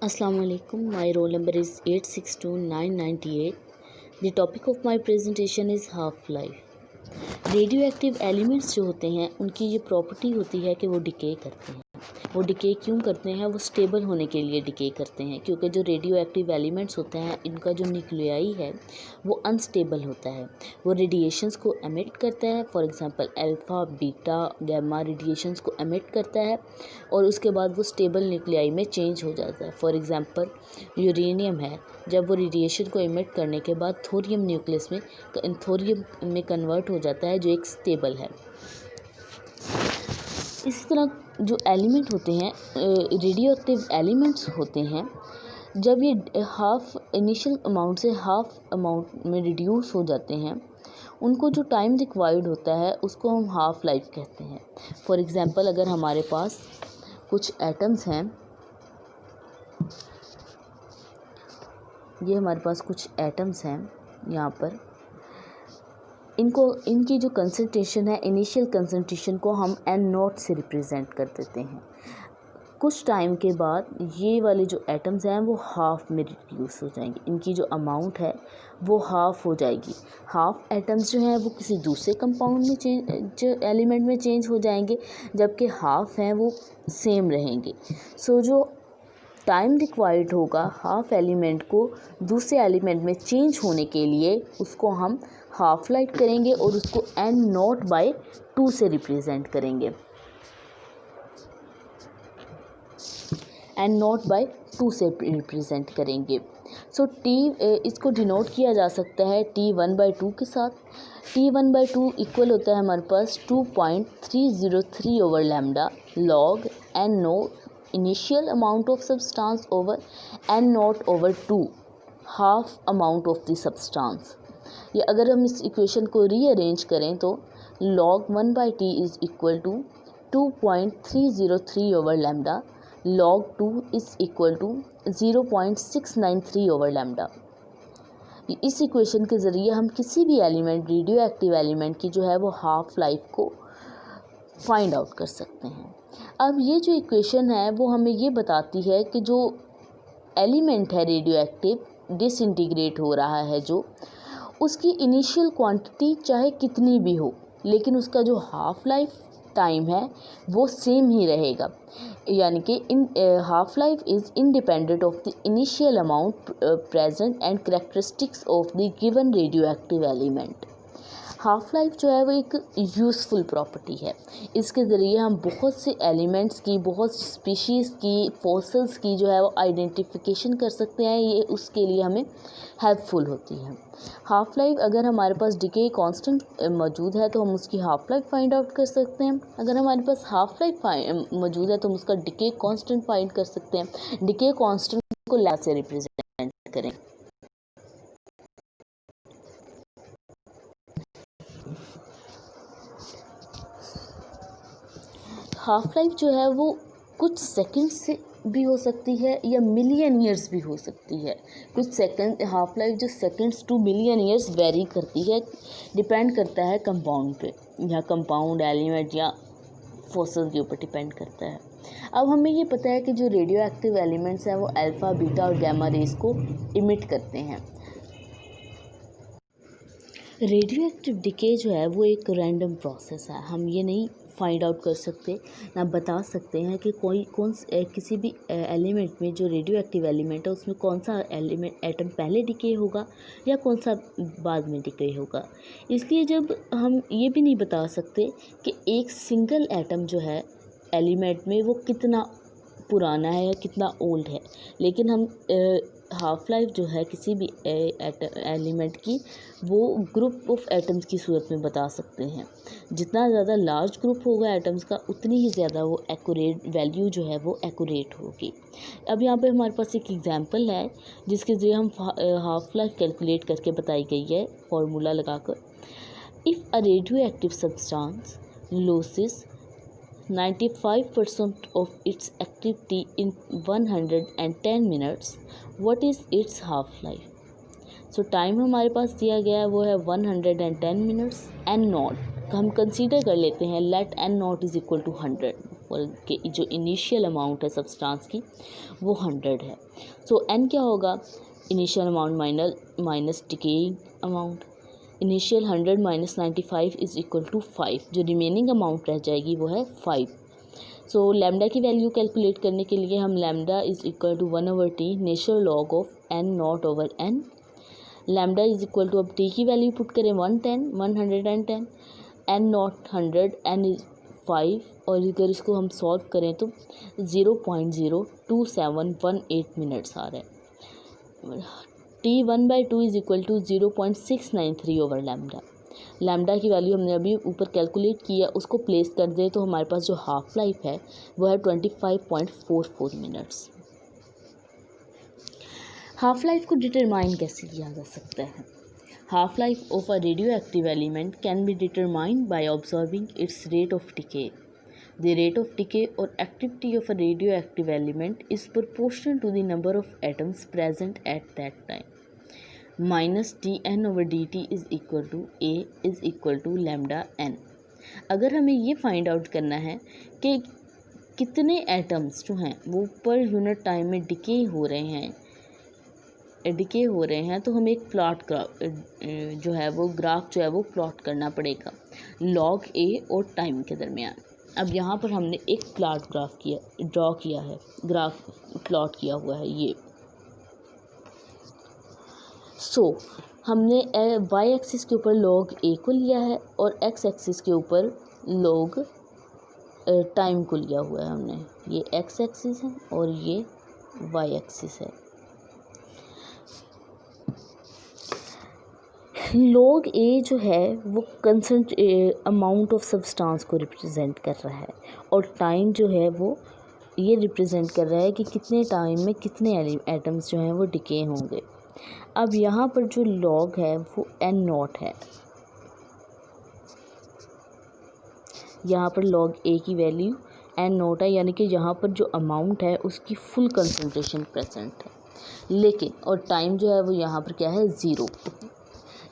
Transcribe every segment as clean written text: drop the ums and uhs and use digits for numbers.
Assalamu alaikum. My roll number is 862998. The topic of my presentation is half-life. Radio active elements जो होते हैं उनकी ये property होती है कि वो डिके करते हैं। वो डिके क्यों करते हैं? वो स्टेबल होने के लिए डिके करते हैं, क्योंकि जो रेडियो एक्टिव एलिमेंट्स होते हैं इनका जो न्यूक्लियाई है वो अनस्टेबल होता है। वो रेडिएशंस को एमिट करता है, for example alpha beta gamma radiations को एमिट करता है और उसके बाद वो स्टेबल न्यूक्लियाई में चेंज हो जाता है। फॉर एग्जांपल यूरेनियम है, जब वो रेडिएशन को एमिट करने के बाद थोरियम न्यूक्लियस में थोरियम में कन्वर्ट हो जाता है जो एक स्टेबल है। इसी तरह जो एलिमेंट होते हैं रेडियो एक्टिव एलिमेंट्स होते हैं, जब ये हाफ इनिशियल अमाउंट से हाफ अमाउंट में रिड्यूस हो जाते हैं, उनको जो टाइम रिक्वायर्ड होता है उसको हम हाफ लाइफ कहते हैं। फॉर एग्जांपल अगर हमारे पास कुछ एटम्स हैं, ये हमारे पास कुछ एटम्स हैं यहाँ पर, इनकी जो कंसंट्रेशन है इनिशियल कंसंट्रेशन को हम N0 से रिप्रेजेंट कर देते हैं। कुछ टाइम के बाद ये वाले जो एटम्स हैं वो हाफ में रिड्यूस हो जाएंगे, इनकी जो अमाउंट है वो हाफ हो जाएगी। हाफ एटम्स जो हैं वो किसी दूसरे कंपाउंड में जो एलिमेंट में चेंज हो जाएंगे, जबकि हाफ हैं वो सेम रहेंगे। सो जो टाइम रिक्वायर्ड होगा हाफ एलिमेंट को दूसरे एलिमेंट में चेंज होने के लिए, उसको हम हाफ लाइफ करेंगे और उसको N0/2 से रिप्रेजेंट करेंगे। N0/2 से रिप्रेजेंट करेंगे। सो इसको डिनोट किया जा सकता है T1/2 के साथ। T1/2 इक्वल होता है हमारे पास 2.303/λ log N0 initial amount of substance over N0/2 half amount of the substance। ये अगर हम इस इक्वेशन को रीअरेंज करें तो log 1/t is equal to 2.303/λ log 2 is equal to 0.693/λ। इस इक्वेशन के ज़रिए हम किसी भी एलिमेंट रेडियो एक्टिव एलिमेंट की जो है वो हाफ लाइफ को फाइंड आउट कर सकते हैं। अब ये जो इक्वेशन है वो हमें ये बताती है कि जो एलिमेंट है रेडियो एक्टिव डिसइंटीग्रेट हो रहा है, जो उसकी इनिशियल क्वांटिटी चाहे कितनी भी हो, लेकिन उसका जो हाफ लाइफ टाइम है वो सेम ही रहेगा। यानी कि half life is independent of the initial amount present and characteristics of the given radio active element. Half life जो है वो एक यूज़फुल प्रॉपर्टी है। इसके ज़रिए हम बहुत से एलिमेंट्स की, बहुत स्पीशीज़ की, फॉसिल्स की जो है वो आइडेंटिफिकेशन कर सकते हैं। ये उसके लिए हमें हेल्पफुल होती है। हाफ लाइफ अगर हमारे पास डिके कांस्टेंट मौजूद है तो हम उसकी हाफ लाइफ फाइंड आउट कर सकते हैं। अगर हमारे पास हाफ लाइफ मौजूद है तो हम उसका डिके कांस्टेंट फाइंड कर सकते हैं। डिके कांस्टेंट को लैब से रिप्रेजेंट करें। हाफ लाइफ जो है वो कुछ सेकंड्स से भी हो सकती है या मिलियन ईयर्स भी हो सकती है। कुछ सेकंड हाफ लाइफ जो seconds two million years very करती है, डिपेंड करता है कंपाउंड पे, या कंपाउंड एलिमेंट या फॉसिल के ऊपर डिपेंड करता है। अब हमें ये पता है कि जो रेडियो एक्टिव एलिमेंट्स हैं वो अल्फ़ा बीटा और गैमा रेस को इमिट करते हैं। रेडियो एक्टिव डिके जो है वो एक रैंडम प्रोसेस है। हम ये नहीं फाइंड आउट कर सकते ना बता सकते हैं कि किसी भी एलिमेंट में जो रेडियो एक्टिव एलिमेंट है उसमें कौन सा एटम पहले डिके होगा या कौन सा बाद में डिके होगा। इसलिए जब हम ये भी नहीं बता सकते कि एक सिंगल एटम जो है एलिमेंट में वो कितना पुराना है या कितना ओल्ड है, लेकिन हम हाफ लाइफ जो है किसी भी एलिमेंट की वो ग्रुप ऑफ एटम्स की सूरत में बता सकते हैं। जितना ज़्यादा लार्ज ग्रुप होगा एटम्स का, उतनी ही ज़्यादा वो एक्यूरेट वैल्यू जो है वो एक्यूरेट होगी। अब यहाँ पे हमारे पास एक एग्जांपल है जिसके ज़रिए हम हाफ लाइफ कैलकुलेट करके बताई गई है फॉर्मूला लगाकर। If a radio active substance losses 95% of its activity in 110 minutes, what is its half life? So time हमारे पास दिया गया है वो है 110 मिनट्स। N0 हम कंसीडर कर लेते हैं, late N0 is equal to 100। और के जो इनिशियल अमाउंट है सब्सटेंस की वो 100 है। सो n क्या होगा, initial amount minus decaying amount. Initial 100 minus 95 is equal to 5, जो रिमेनिंग अमाउंट रह जाएगी वो है 5। सो लैम्डा की वैल्यू कैलकुलेट करने के लिए हम lambda is equal to 1/t natural log of n not over n। Lambda is equal to, अब t की वैल्यू पुट करें 110 n नॉट 100, n इज़ 5, और अगर इसको हम सॉल्व करें तो 0.02718 मिनट्स आ रहा है। t1/2 is equal to 0.693 over lambda. Lambda की वैल्यू हमने अभी ऊपर कैलकुलेट किया, उसको प्लेस कर दें तो हमारे पास जो हाफ लाइफ है वो है 25.44 मिनट्स। हाफ लाइफ को डिटरमाइन कैसे किया जा सकता है? Half life of a radio active element can be determined by observing it's rate of decay. The rate of decay or activity of a radioactive element is proportional to the number of atoms present at that time. Minus dn over dt is equal to A is equal to lambda n. अगर हमें ये find out करना है कि कितने atoms जो हैं वो पर यूनिट टाइम में डिके हो रहे हैं तो हमें एक प्लॉट जो है वो ग्राफ जो है वो प्लॉट करना पड़ेगा लॉग ए और टाइम के दरमियान। अब यहाँ पर हमने एक प्लॉट ड्रॉ किया है, ग्राफ प्लॉट किया हुआ है ये। हमने वाई एक्सिस के ऊपर लॉग ए को लिया है और एक्स एक्सिस के ऊपर लॉग टाइम को लिया हुआ है हमने। ये एक्स एक्सिस है और ये वाई एक्सिस है। लॉग ए जो है वो अमाउंट ऑफ सब्सटेंस को रिप्रेजेंट कर रहा है और टाइम जो है वो ये रिप्रेजेंट कर रहा है कि कितने टाइम में कितने एटम्स जो हैं वो डिके होंगे। अब यहाँ पर जो लॉग है वो n नॉट है, यहाँ पर लॉग ए की वैल्यू n नॉट है, यानी कि यहाँ पर जो अमाउंट है उसकी फुल कंसंट्रेशन प्रेजेंट है। लेकिन और टाइम जो है वो यहाँ पर क्या है, 0।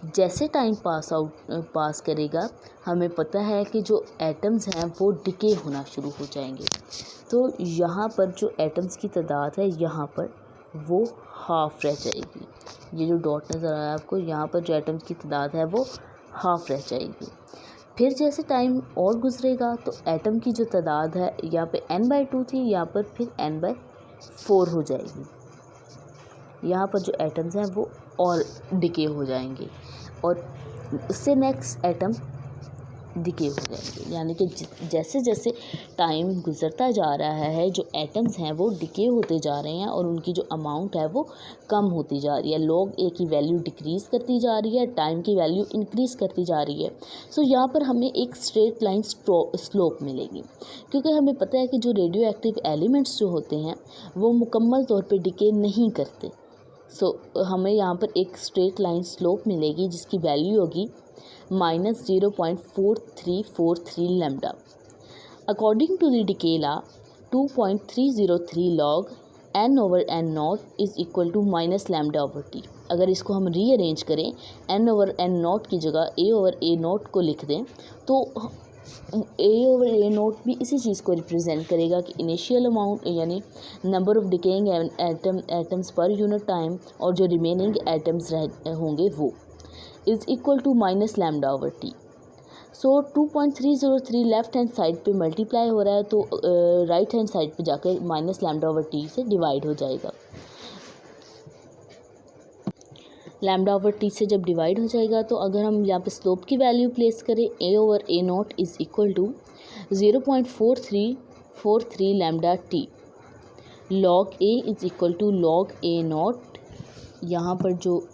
जैसे टाइम पास करेगा हमें पता है कि जो एटम्स हैं वो डिके होना शुरू हो जाएंगे। तो यहाँ पर जो एटम्स की तादाद है यहाँ पर वो हाफ रह जाएगी। ये जो डॉट नज़र आया आपको, यहाँ पर जो एटम्स की तादाद है वो हाफ रह जाएगी। फिर जैसे टाइम और गुजरेगा तो एटम की जो तादाद है यहाँ पे n/2 थी, यहाँ पर फिर n/4 हो जाएगी। यहाँ पर जो एटम्स हैं वो और डिके हो जाएंगे और उससे नेक्स्ट एटम डिके हो जाएंगे। यानी कि जैसे जैसे टाइम गुजरता जा रहा है जो एटम्स हैं वो डिके होते जा रहे हैं और उनकी जो अमाउंट है वो कम होती जा रही है। लॉग ए की वैल्यू डिक्रीज़ करती जा रही है, टाइम की वैल्यू इंक्रीज़ करती जा रही है। सो यहाँ पर हमें एक स्ट्रेट लाइन स्लोप मिलेगी, क्योंकि हमें पता है कि जो रेडियो एक्टिव एलिमेंट्स जो होते हैं वो मुकम्मल तौर पर डिके नहीं करते। हमें यहाँ पर एक स्ट्रेट लाइन स्लोप मिलेगी जिसकी वैल्यू होगी -0.4343 lambda. According to the decay law 2.303 log n over n not is equal to minus lambda over t. अगर इसको हम रीअरेंज करें, n ओवर n नॉट की जगह a ओवर a नॉट को लिख दें तो a ओवर a नॉट भी इसी चीज़ को रिप्रेजेंट करेगा कि इनिशियल अमाउंट यानी number of decaying atoms per unit time और जो रिमेनिंग एटम्स होंगे वो is equal to minus lambda over t. So 2.303 left hand side पे मल्टीप्लाई हो रहा है तो राइट हैंड साइड पे जाकर माइनस लैम्डा ओवर टी से डिवाइड हो जाएगा। लैम्डा ओवर टी से जब डिवाइड हो जाएगा तो अगर हम यहाँ पे स्लोप की वैल्यू प्लेस करें a over a not is equal to 0.4343 lambda t. Log a is equal to log a not, यहाँ पर जो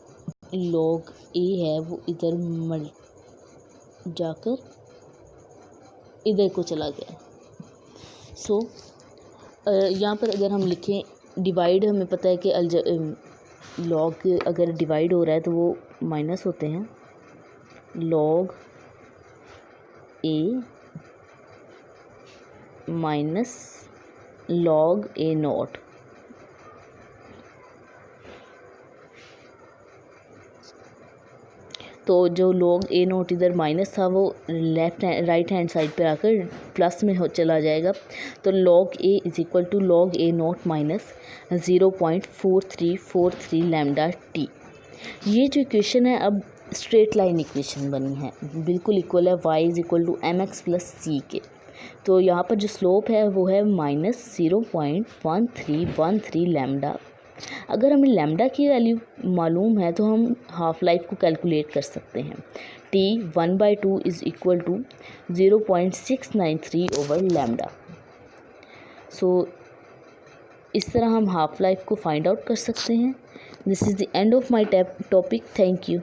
लॉग a है वो इधर जाकर इधर को चला गया। यहाँ पर अगर हम लिखें डिवाइड, हमें पता है कि लॉग अगर डिवाइड हो रहा है तो वो माइनस होते हैं। Log A minus log A not, तो जो log a नोट इधर माइनस था वो राइट हैंड साइड पर आकर प्लस में चला जाएगा। तो log a is equal to log a not minus 0.4343 lambda t. ये जो इक्वेशन है अब स्ट्रेट लाइन इक्वेशन बनी है, बिल्कुल इक्वल है y is equal to m x plus c के। तो यहाँ पर जो स्लोप है वो है -0.1313 लैम्डा। अगर हमें लैम्डा की वैल्यू मालूम है तो हम हाफ लाइफ को कैलकुलेट कर सकते हैं। t 1/2 is equal to 0.693 over lambda. So इस तरह हम हाफ लाइफ को फाइंड आउट कर सकते हैं। This is the end of my topic. Thank you.